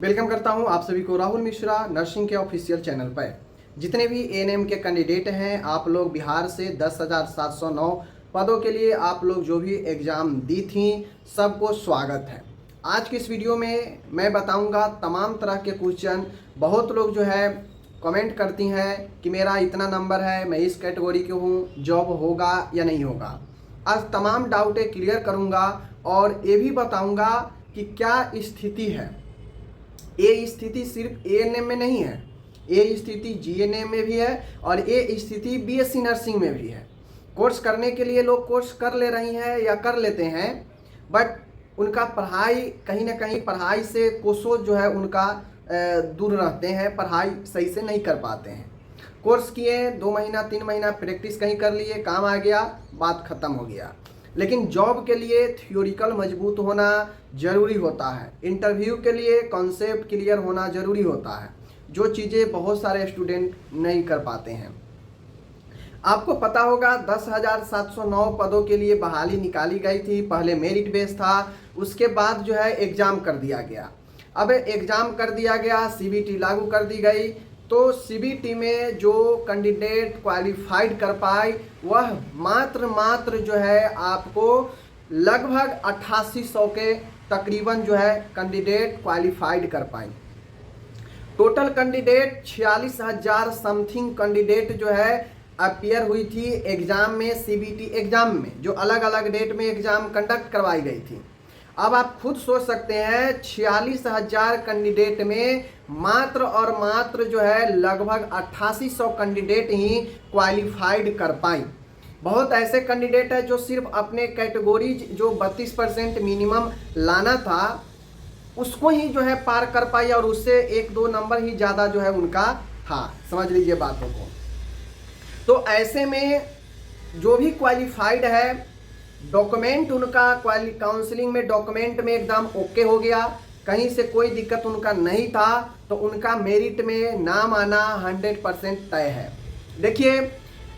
Welcome करता हूं आप सभी को राहुल मिश्रा नर्सिंग के ऑफिशियल चैनल पर। जितने भी एएनएम के कैंडिडेट हैं, आप लोग बिहार से 10,709 पदों के लिए आप लोग जो भी एग्ज़ाम दी थी, सबको स्वागत है। आज की इस वीडियो में मैं बताऊंगा तमाम तरह के क्वेश्चन। बहुत लोग जो है कमेंट करती हैं कि मेरा इतना नंबर है, मैं इस कैटेगरी के हूँ, जॉब होगा या नहीं होगा। आज तमाम डाउटें क्लियर करूँगा और ये भी बताऊँगा कि क्या स्थिति है। ये स्थिति सिर्फ एएनएम में नहीं है, ये स्थिति जीएनएम में भी है और ये स्थिति बीएससी नर्सिंग में भी है। कोर्स करने के लिए लोग कोर्स कर ले रही हैं या कर लेते हैं, बट उनका पढ़ाई कहीं ना कहीं पढ़ाई से कोसों जो है उनका दूर रहते हैं, पढ़ाई सही से नहीं कर पाते हैं। कोर्स किए 2 महीना 3 महीना प्रैक्टिस कहीं कर लिए, काम आ गया, बात ख़त्म हो गया। लेकिन जॉब के लिए थियोरिकल मजबूत होना ज़रूरी होता है, इंटरव्यू के लिए कॉन्सेप्ट क्लियर होना ज़रूरी होता है, जो चीज़ें बहुत सारे स्टूडेंट नहीं कर पाते हैं। आपको पता होगा 10,709 पदों के लिए बहाली निकाली गई थी। पहले मेरिट बेस था, उसके बाद जो है एग्ज़ाम कर दिया गया। अब एग्ज़ाम कर दिया गया, सीबीटी लागू कर दी गई, तो सीबीटी में जो कैंडिडेट क्वालिफाइड कर पाए वह मात्र जो है आपको लगभग 8800 के तकरीबन जो है कैंडिडेट क्वालिफाइड कर पाए। टोटल कैंडिडेट 46,000 समथिंग कैंडिडेट जो है अपियर हुई थी एग्ज़ाम में, सीबीटी एग्ज़ाम में, जो अलग अलग डेट में एग्ज़ाम कंडक्ट करवाई गई थी। अब आप खुद सोच सकते हैं 46,000 कैंडिडेट में मात्र और मात्र जो है लगभग 8800 कैंडिडेट ही क्वालिफाइड कर पाए। बहुत ऐसे कैंडिडेट है जो सिर्फ अपने कैटेगरीज जो 32% मिनिमम लाना था उसको ही जो है पार कर पाई और उससे 1-2 नंबर ही ज़्यादा जो है उनका था। समझ लीजिए बातों को। तो ऐसे में जो भी क्वालिफाइड है, डॉक्यूमेंट उनका काउंसलिंग में डॉक्यूमेंट में एकदम ओके हो गया, कहीं से कोई दिक्कत उनका नहीं था, तो उनका मेरिट में नाम आना 100% तय है। देखिए,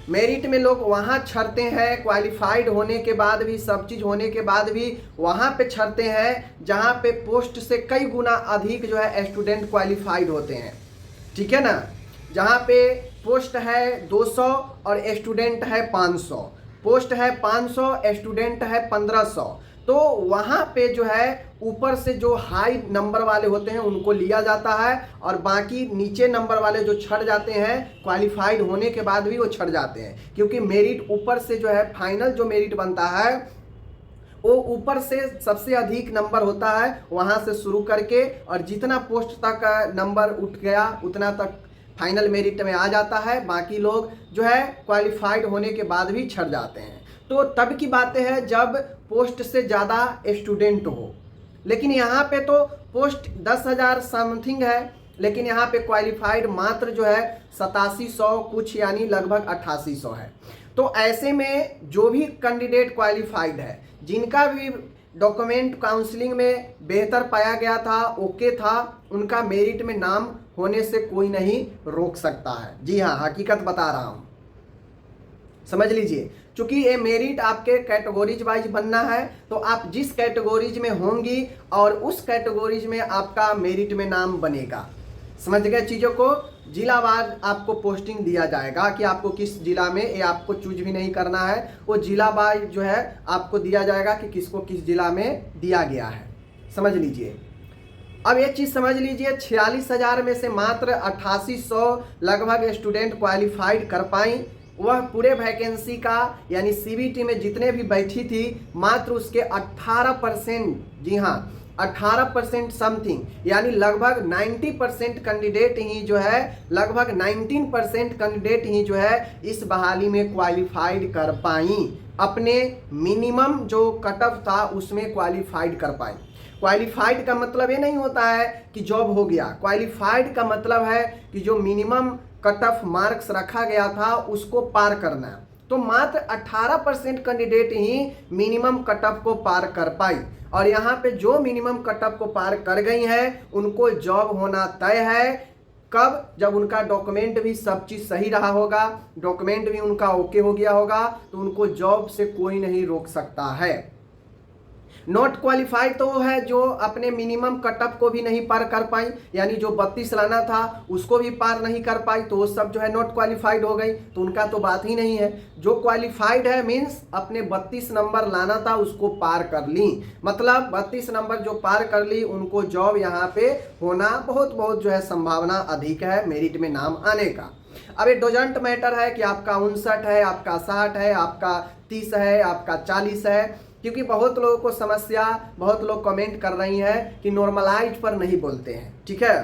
मेरिट में लोग वहाँ छरते हैं, क्वालिफाइड होने के बाद भी, सब चीज़ होने के बाद भी वहाँ पे छरते हैं जहाँ पे पोस्ट से कई गुना अधिक जो है स्टूडेंट क्वालिफाइड होते हैं। ठीक है ना। जहाँ पे पोस्ट है 200 और स्टूडेंट है 500, पोस्ट है 500, स्टूडेंट है 1500, तो वहाँ पे जो है ऊपर से जो हाई नंबर वाले होते हैं उनको लिया जाता है और बाकी नीचे नंबर वाले जो छट जाते हैं क्वालिफाइड होने के बाद भी वो छट जाते हैं, क्योंकि मेरिट ऊपर से जो है फाइनल जो मेरिट बनता है वो ऊपर से सबसे अधिक नंबर होता है, वहाँ से शुरू करके और जितना पोस्ट तक नंबर उठ गया उतना तक फाइनल मेरिट में आ जाता है। बाकी लोग जो है क्वालिफाइड होने के बाद भी छट जाते हैं। तो तब की बातें हैं जब पोस्ट से ज़्यादा स्टूडेंट हो। लेकिन यहाँ पे तो पोस्ट 10,000 समथिंग है, लेकिन यहाँ पे क्वालिफाइड मात्र जो है 8700 कुछ, यानी लगभग 8800 है। तो ऐसे में जो भी कैंडिडेट क्वालिफाइड है, जिनका भी डॉक्यूमेंट काउंसलिंग में बेहतर पाया गया था, ओके था, उनका मेरिट में नाम होने से कोई नहीं रोक सकता है। जी हाँ, हकीकत बता रहा हूँ, समझ लीजिए। चूंकि ये मेरिट आपके कैटेगरीज वाइज बनना है, तो आप जिस कैटेगरीज में होंगी और उस कैटेगरीज में आपका मेरिट में नाम बनेगा। समझ गए चीज़ों को। जिलावार आपको पोस्टिंग दिया जाएगा कि आपको किस जिला में, ये आपको चूज भी नहीं करना है, वो जिला वाइज जो है आपको दिया जाएगा कि किसको किस जिला में दिया गया है। समझ लीजिए। अब एक चीज़ समझ लीजिए, 46,000 में से मात्र 8800 लगभग स्टूडेंट क्वालिफाइड कर पाई। वह पूरे वैकेंसी का यानी सीबीटी में जितने भी बैठी थी मात्र उसके 18%, जी हाँ 18% समथिंग, यानी लगभग 90% कैंडिडेट ही जो है, लगभग 19% कैंडिडेट ही जो है इस बहाली में क्वालिफाइड कर पाई। अपने मिनिमम जो कट ऑफ था उसमें क्वालिफाइड कर पाई। क्वालिफाइड का मतलब ये नहीं होता है कि जॉब हो गया। क्वालिफाइड का मतलब है कि जो मिनिमम कट ऑफ मार्क्स रखा गया था उसको पार करना। तो मात्र 18% कैंडिडेट ही मिनिमम कट ऑफ को पार कर पाई और यहाँ पे जो मिनिमम कट ऑफ को पार कर गई हैं उनको जॉब होना तय है। कब? जब उनका डॉक्यूमेंट भी सब चीज़ सही रहा होगा, डॉक्यूमेंट भी उनका ओके हो गया होगा, तो उनको जॉब से कोई नहीं रोक सकता है। नॉट क्वालिफाइड तो वो है जो अपने मिनिमम कट ऑफ को भी नहीं पार कर पाई, यानी जो 32 लाना था उसको भी पार नहीं कर पाई, तो वो सब जो है नॉट क्वालिफाइड हो गई, तो उनका तो बात ही नहीं है। जो क्वालिफाइड है मीन्स अपने 32 नंबर लाना था उसको पार कर ली, मतलब 32 नंबर जो पार कर ली उनको जॉब यहाँ पे होना बहुत बहुत जो है संभावना अधिक है मेरिट में नाम आने का। अब ये डोजेंट मैटर है कि आपका 59 है, आपका 60 है, आपका 30 है, आपका 40 है, क्योंकि बहुत लोगों को समस्या, बहुत लोग कमेंट कर रही हैं कि नॉर्मलाइज पर नहीं बोलते हैं, ठीक है।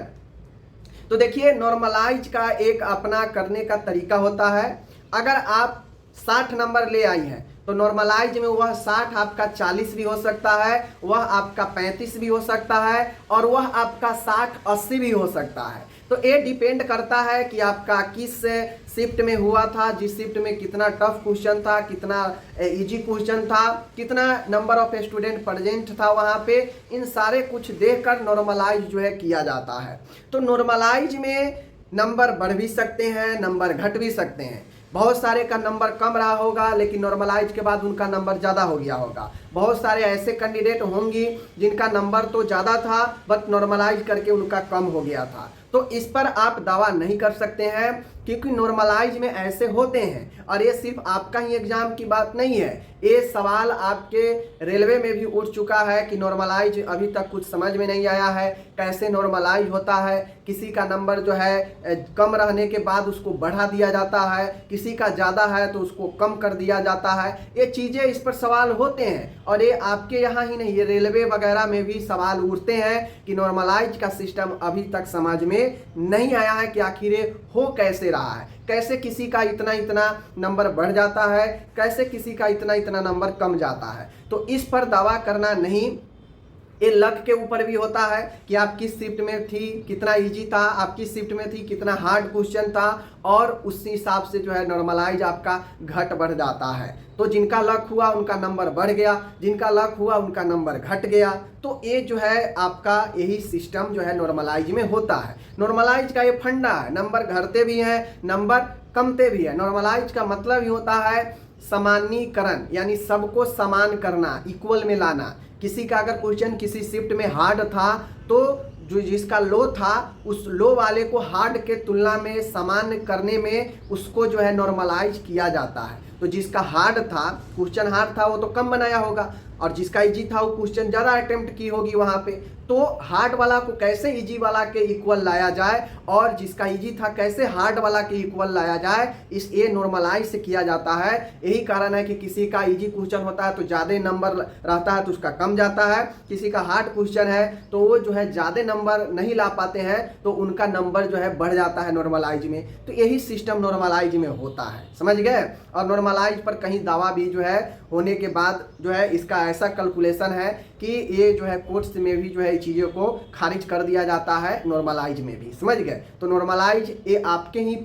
तो देखिए नॉर्मलाइज का एक अपना करने का तरीका होता है। अगर आप 60 नंबर ले आई हैं तो नॉर्मलाइज में वह 60 आपका 40 भी हो सकता है, वह आपका 35 भी हो सकता है, और वह आपका 60-80 भी हो सकता है। तो ये डिपेंड करता है कि आपका किस शिफ्ट में हुआ था, जिस शिफ्ट में कितना टफ क्वेश्चन था, कितना इजी क्वेश्चन था, कितना नंबर ऑफ स्टूडेंट प्रेजेंट था वहाँ पे, इन सारे कुछ देखकर नॉर्मलाइज जो है किया जाता है। तो नॉर्मलाइज में नंबर बढ़ भी सकते हैं, नंबर घट भी सकते हैं। बहुत सारे का नंबर कम रहा होगा लेकिन नॉर्मलाइज के बाद उनका नंबर ज़्यादा हो गया होगा। बहुत सारे ऐसे कैंडिडेट होंगी जिनका नंबर तो ज़्यादा था बट नॉर्मलाइज करके उनका कम हो गया था। तो इस पर आप दावा नहीं कर सकते हैं क्योंकि नॉर्मलाइज में ऐसे होते हैं। और ये सिर्फ आपका ही एग्जाम की बात नहीं है, ये सवाल आपके रेलवे में भी उठ चुका है कि नॉर्मलाइज अभी तक कुछ समझ में नहीं आया है, कैसे नॉर्मलाइज होता है। किसी का नंबर जो है कम रहने के बाद उसको बढ़ा दिया जाता है, किसी का ज़्यादा है तो उसको कम कर दिया जाता है। ये चीज़ें इस पर सवाल होते हैं और ये आपके यहाँ ही नहीं, ये रेलवे वगैरह में भी सवाल उठते हैं कि नॉर्मलाइज का सिस्टम अभी तक समझ में नहीं आया है कि आखिर ये हो कैसे रहा है, कैसे किसी का इतना इतना नंबर बढ़ जाता है, कैसे किसी का इतना इतना नंबर कम जाता है। तो इस पर दावा करना नहीं, ये लक के ऊपर भी होता है कि आप किस शिफ्ट में थी, कितना इजी था, आप किस शिफ्ट में थी, कितना हार्ड क्वेश्चन था, और उस हिसाब से जो है नॉर्मलाइज आपका घट बढ़ जाता है। तो जिनका लक हुआ उनका नंबर बढ़ गया, जिनका लक हुआ उनका नंबर घट गया। तो ये जो है आपका यही सिस्टम जो है नॉर्मलाइज में होता है। नॉर्मलाइज का ये फंडा है, नंबर घटते भी हैं, नंबर कमते भी है। नॉर्मलाइज का मतलब ही होता है सामान्यीकरण, यानी सबको समान करना, इक्वल में लाना। किसी का अगर क्वेश्चन किसी शिफ्ट में हार्ड था तो जो जिसका लो था उस लो वाले को हार्ड के तुलना में समान करने में उसको जो है नॉर्मलाइज किया जाता है। तो जिसका हार्ड था, क्वेश्चन हार्ड था, वो तो कम बनाया होगा, और जिसका इजी था वो क्वेश्चन ज़्यादा अटेम्प्ट की होगी वहाँ पे। तो हार्ड वाला को कैसे इजी वाला के इक्वल लाया जाए और जिसका इजी था कैसे हार्ड वाला के इक्वल लाया जाए, इस ये नॉर्मलाइज से किया जाता है। यही कारण है कि किसी का इजी क्वेश्चन होता है तो ज़्यादा नंबर रहता है तो उसका कम जाता है, किसी का हार्ड क्वेश्चन है तो वो जो है ज़्यादा नंबर नहीं ला पाते हैं तो उनका नंबर जो है बढ़ जाता है नॉर्मलाइज में। तो यही सिस्टम नॉर्मलाइज में होता है, समझ गए। और नॉर्मलाइज पर कहीं दावा भी जो है होने के बाद जो है इसका ऐसा कैलकुलेशन है कि ये जो है कोर्ट्स में भी जो है चीज़ों को खारिज कर दिया जाता है, नॉर्मलाइज में भी, समझ गए। तो नॉर्मलाइज ये आपके ही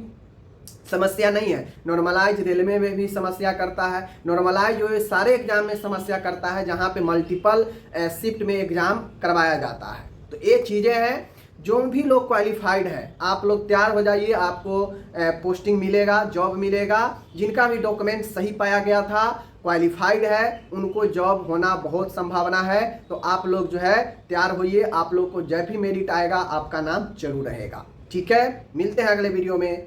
समस्या नहीं है, नॉर्मलाइज रेलवे में भी समस्या करता है, नॉर्मलाइज जो है सारे एग्जाम में समस्या करता है जहाँ पे मल्टीपल शिफ्ट में एग्जाम करवाया जाता है। तो ये चीज़ें हैं। जो भी लोग क्वालिफाइड है आप लोग तैयार हो जाइए, आपको पोस्टिंग मिलेगा, जॉब मिलेगा। जिनका भी डॉक्यूमेंट सही पाया गया था, क्वालिफाइड है, उनको जॉब होना बहुत संभावना है। तो आप लोग जो है तैयार होइए, आप लोग को जब भी मेरिट आएगा आपका नाम जरूर रहेगा। ठीक है, मिलते हैं अगले वीडियो में।